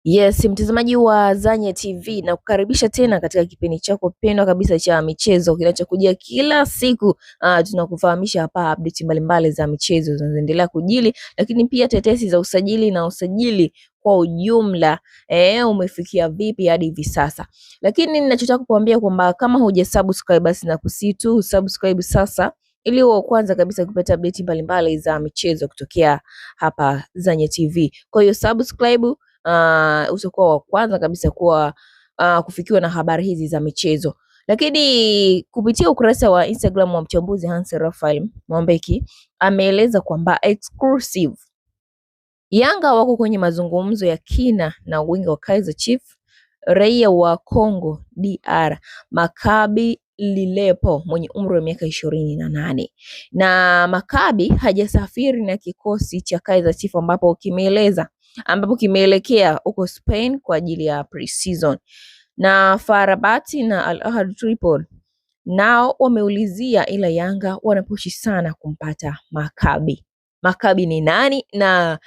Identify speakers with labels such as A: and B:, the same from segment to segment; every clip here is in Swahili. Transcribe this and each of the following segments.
A: Yes, mtazamaji wa Zanya TV na kukaribisha tena katika kipindi chako pendwa kabisa cha michezo kinachokujia kila siku. Tunakufahamisha hapa update mbalimbali za michezo zinazoendelea kujili, lakini pia tetesi za usajili na usajili kwa ujumla umefikia vipi hadi hivi sasa. Lakini ninachotaka kukuambia kwamba kama hujasubscribe basi na kusitu subscribe sasa ili uwe kwanza kabisa kupata update mbalimbali za michezo kutokea hapa Zanya TV. Kwa hiyo subscribe utakuwa wa kwanza kabisa kuwa kufikiwa na habari hizi za michezo. Lakini kupitia ukurasa wa Instagram wa mchambuzi Hans Raphael Mwambeki ameeleza kwamba exclusive Yanga wako kwenye mazungumzo ya kina na winga wa Kaizer Chiefs raia wa Congo DR Maccabi Lilepo mwenye umri wa miaka 28. Na Maccabi hajasafiri na kikosi cha Kaizer Chiefs ambapo kimeelekea huko Spain kwa ajili ya pre-season. Na FAR Rabat na Al Ahly Tripoli nao wameulizia, ila Yanga wanapushi sana kumpata Maccabi. Maccabi ni nani na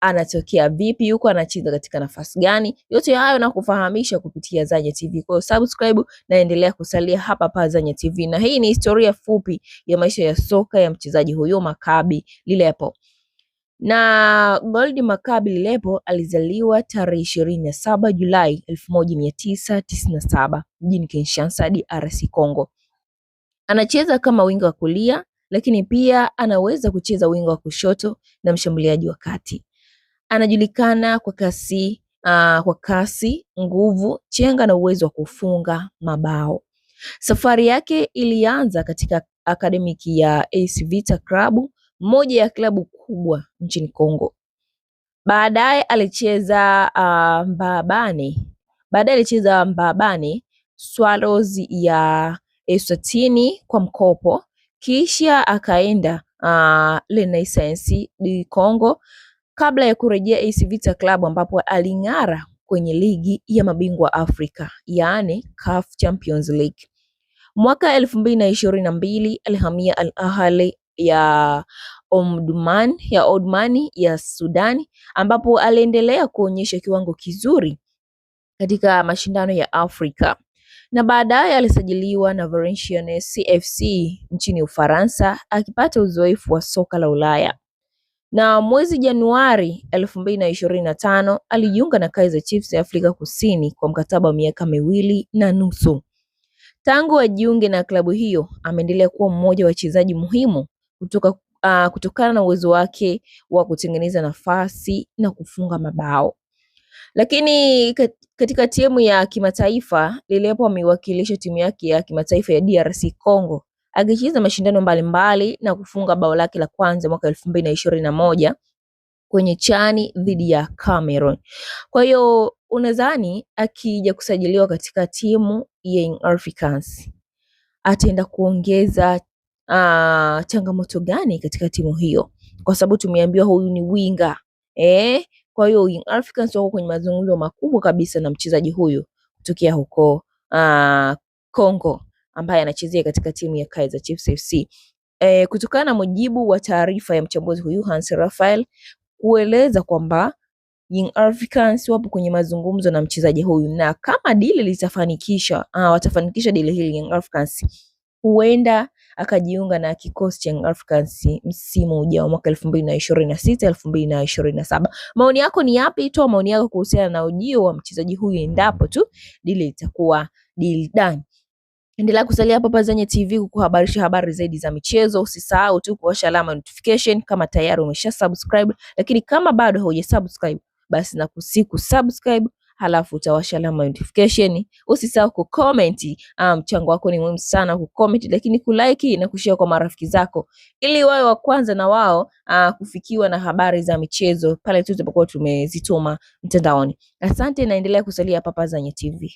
A: anatokea vipi, yuko anacheza katika nafasi gani? Yote hayo na kufahamisha kupitia Zanya TV. Kwa subscribe na endelea kusalia hapa Zanya TV. Na hii ni historia fupi ya maisha ya soka ya mchezaji huyo Maccabi Lilepo. Na Gold Maccabi Lilepo alizaliwa tarehe 27 Julai 1997 mjini Kinshasa, DRC Congo. Anacheza kama winga wa kulia, lakini pia anaweza kucheza winga wa kushoto na mshambuliaji wa kati. Anajulikana kwa kasi, nguvu, chenga na uwezo wa kufunga mabao. Safari yake ilianza katika akademiki ya AS Vita Club, moja ya klabu kubwa nchini Kongo. Baadaye alicheza Mbabane Swallows ya Eswatini kwa mkopo, kisha akaenda Renaissance du Congo kabla ya kurejea AS Vita Club ambapo aling'ara kwenye ligi ya mabingwa Afrika, yaani CAF Champions League. Mwaka 2022 alihamia Al Ahly ya Omdurman ya Sudan ambapo aliendelea kuonyesha kiwango kizuri katika mashindano ya Afrika. Na baadaye alisajiliwa na Valenciennes CFC nchini Ufaransa akipata uzoefu wa soka la Ulaya. Na mwezi Januari 2025 alijiunga na Kaizer Chiefs ya Afrika Kusini kwa mkataba wa miaka 2.5. Tangu ajiunge na klabu hiyo ameendelea kuwa mmoja wa wachezaji muhimu kutokana na uwezo wake wa kutengeneza nafasi na kufunga mabao. Lakini katika timu ya kimataifa Lilepo amewakilisha timu yake ya kimataifa ya DRC Congo akicheza mashindano mbalimbali na kufunga bao lake la kwanza mwaka 2021 kwenye chani dhidi ya Cameroon. Kwa hiyo unadhani akija kusajiliwa katika timu ya Young Africans ataenda kuongeza changamoto gani katika timu hiyo? Kwa sababu tumeambiwa huyu ni winga. Kwa hiyo Young Africans wako kwenye mazungumzo makubwa kabisa na mchezaji huyu kutokea huko Congo ambaye anachezea katika timu ya Kaizer Chiefs FC. Kutokana na mujibu wa taarifa ya mchambuzi huyu Hans Raphael kueleza kwamba Young Africans wapo kwenye mazungumzo na mchezaji huyu, na kama dili watafanikisha dili hili Young Africans, huenda akajiunga na kikosi cha Young Africans msimu ujao mwaka 2026-2027. Maoni yako ni yapi? Toa maoni yako kuhusiana na ujio wa mchezaji huyu endapo tu dili litakuwa deal done. Endelea kusalia hapa Zanya TV kukuhabarisha habari zaidi za michezo. Usisahau tu kuwasha alama notification kama tayari umesha subscribe, lakini kama bado hujasubscribe basi na subscribe halafu utawasha alama notification. Usisahau kucomment, mchango wako ni muhimu sana kucomment, lakini kulike na kushare kwa marafiki zako ili wawe wa kwanza na wao kufikiwa na habari za michezo pale tu tunapokuwa tumezituma mtandaoni. Asante na endelea kusalia hapa Zanya TV.